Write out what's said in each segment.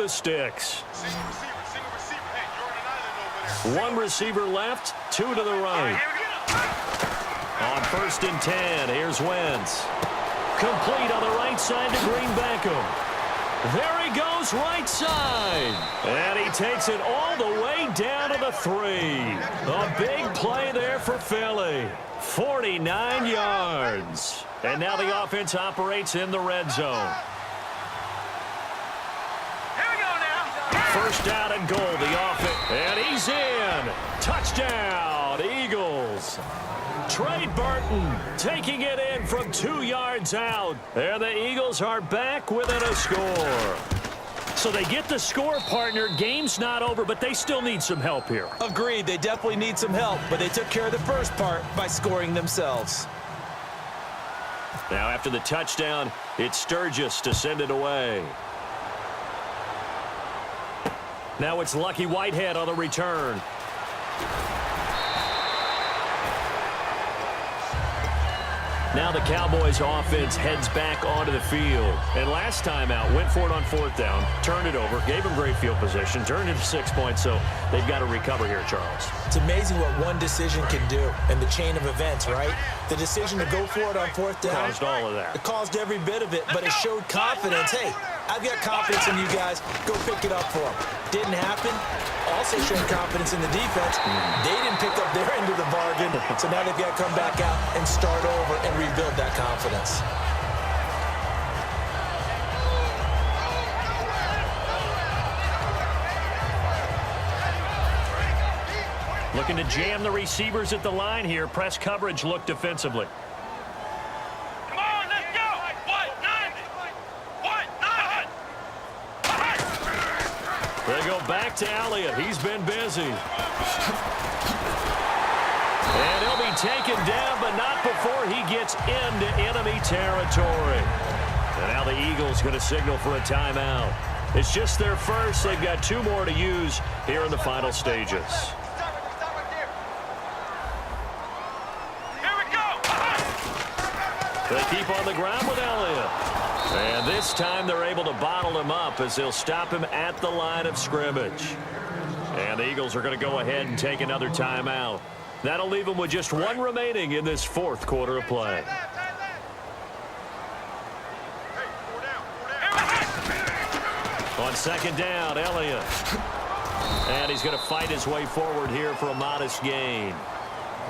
the sticks. One receiver left, two to the right. On 1st and 10, here's Wentz. Complete on the right side to Green Beckham. There he goes, right side. And he takes it all the way down to the 3. A big play there for Philly. 49 yards. And now the offense operates in the red zone. First down and goal, the offense. And he's in. Touchdown, Eagles. Trey Burton taking it in from 2 yards out. And the Eagles are back within a score. So they get the score, partner. Game's not over, but they still need some help here. Agreed. They definitely need some help, but they took care of the first part by scoring themselves. Now after the touchdown, it's Sturgis to send it away. Now it's Lucky Whitehead on the return. Now the Cowboys offense heads back onto the field. And last time out, went for it on 4th down, turned it over, gave them great field position, turned it to 6 points, so they've got to recover here, Charles. It's amazing what one decision can do in the chain of events, right? The decision to go for it on 4th down. Caused all of that. It caused every bit of it, but it showed confidence. Hey, I've got confidence in you guys. Go pick it up for them. Didn't happen. Also showed confidence in the defense. They didn't pick up their end of the bargain, so now they've got to come back out and start over and rebuild that confidence. Looking to jam the receivers at the line here. Press coverage look defensively. Come on, let's go! They go back to Elliott. He's been busy. And he'll be taken down, but not before he gets into enemy territory. And now the Eagles going to signal for a timeout. It's just their first. They've got 2 more to use here in the final stages. They keep on the ground with Elliott. And this time they're able to bottle him up as they'll stop him at the line of scrimmage. And the Eagles are going to go ahead and take another timeout. That'll leave them with just 1 remaining in this 4th quarter of play. On 2nd down, Elliott. And he's going to fight his way forward here for a modest gain.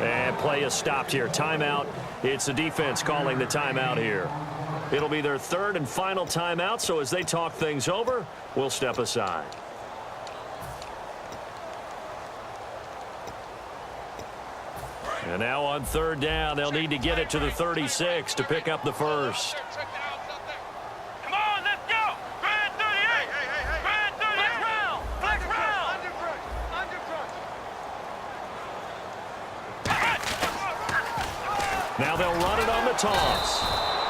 And play is stopped here. Timeout. It's the defense calling the timeout here. It'll be their 3rd and final timeout, so as they talk things over, we'll step aside. And now on 3rd down, they'll need to get it to the 36 to pick up the first. Come on, let's go! Grand 38! Grand 38! Flex round! Now they'll run it on the toss.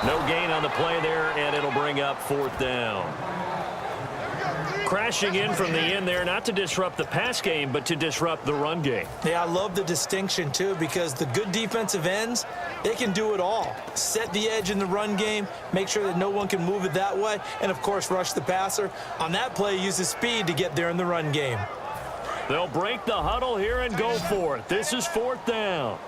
No gain on the play there, and it'll bring up 4th down. Crashing in from the end there, not to disrupt the pass game, but to disrupt the run game. Yeah, I love the distinction, too, because the good defensive ends, they can do it all. Set the edge in the run game, make sure that no one can move it that way, and, of course, rush the passer. On that play, use the speed to get there in the run game. They'll break the huddle here and go for it. This is 4th down.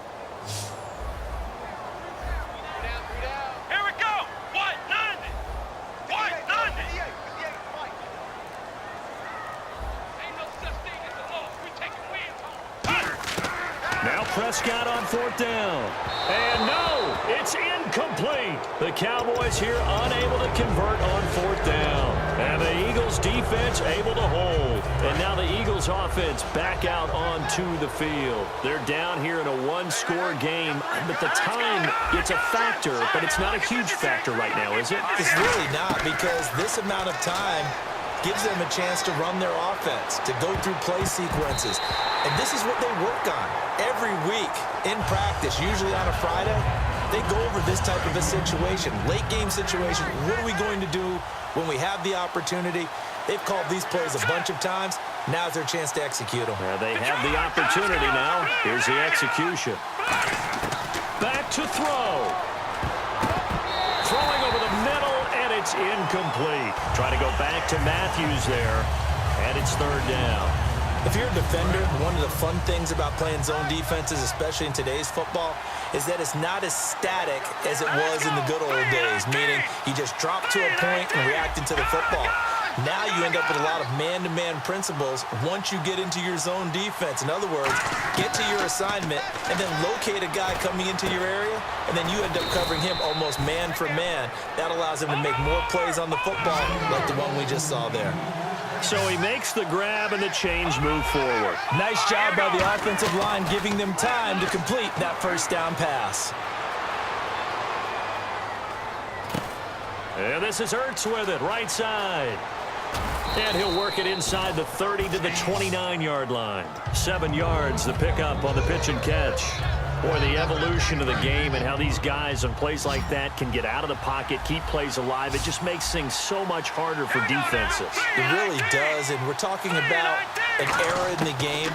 Prescott on 4th down. And no, it's incomplete. The Cowboys here unable to convert on 4th down. And the Eagles defense able to hold. And now the Eagles offense back out onto the field. They're down here in a 1-score game, but the time, it's a factor, but it's not a huge factor right now, is it? It's really not, because this amount of time gives them a chance to run their offense, to go through play sequences. And this is what they work on every week in practice, usually on a Friday. They go over this type of a situation, late game situation. What are we going to do when we have the opportunity? They've called these plays a bunch of times. Now's their chance to execute them. They have the opportunity now. Here's the execution. Back to throw. Throwing over the middle, and It's incomplete. Trying to go back to Matthews there, and it's third down. If you're a defender, one of the fun things about playing zone defenses, especially in today's football, is that it's not as static as it was in the good old days, meaning you just drop to a point and react into the football. Now you end up with a lot of man-to-man principles once you get into your zone defense. In other words, get to your assignment and then locate a guy coming into your area, and then you end up covering him almost man for man. That allows him to make more plays on the football like the one we just saw there. So he makes the grab and the change move forward. Nice job by the offensive line giving them time to complete that first down pass. And this is Ertz with it, right side. And he'll work it inside the 30 to the 29-yard line. 7 yards, the pickup on the pitch and catch. Boy, the evolution of the game and how these guys on plays like that can get out of the pocket, keep plays alive, it just makes things so much harder for defenses. It really does, and we're talking about an era in the game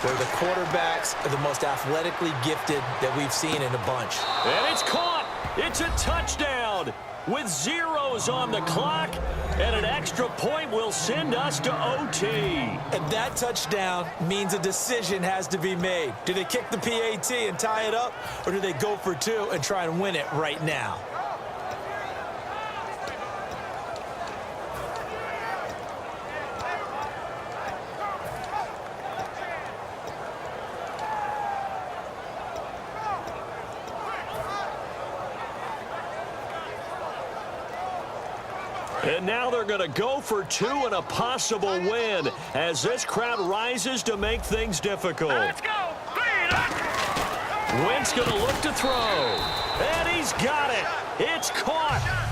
where the quarterbacks are the most athletically gifted that we've seen in a bunch. And it's caught. It's a touchdown with zeros on the clock, and an extra point will send us to OT. And that touchdown means a decision has to be made. Do they kick the PAT and tie it up, or do they go for 2 and try and win it right now? And now they're going to go for 2 and a possible win as this crowd rises to make things difficult. Let's go. Wentz going to look to throw. And he's got it. It's caught.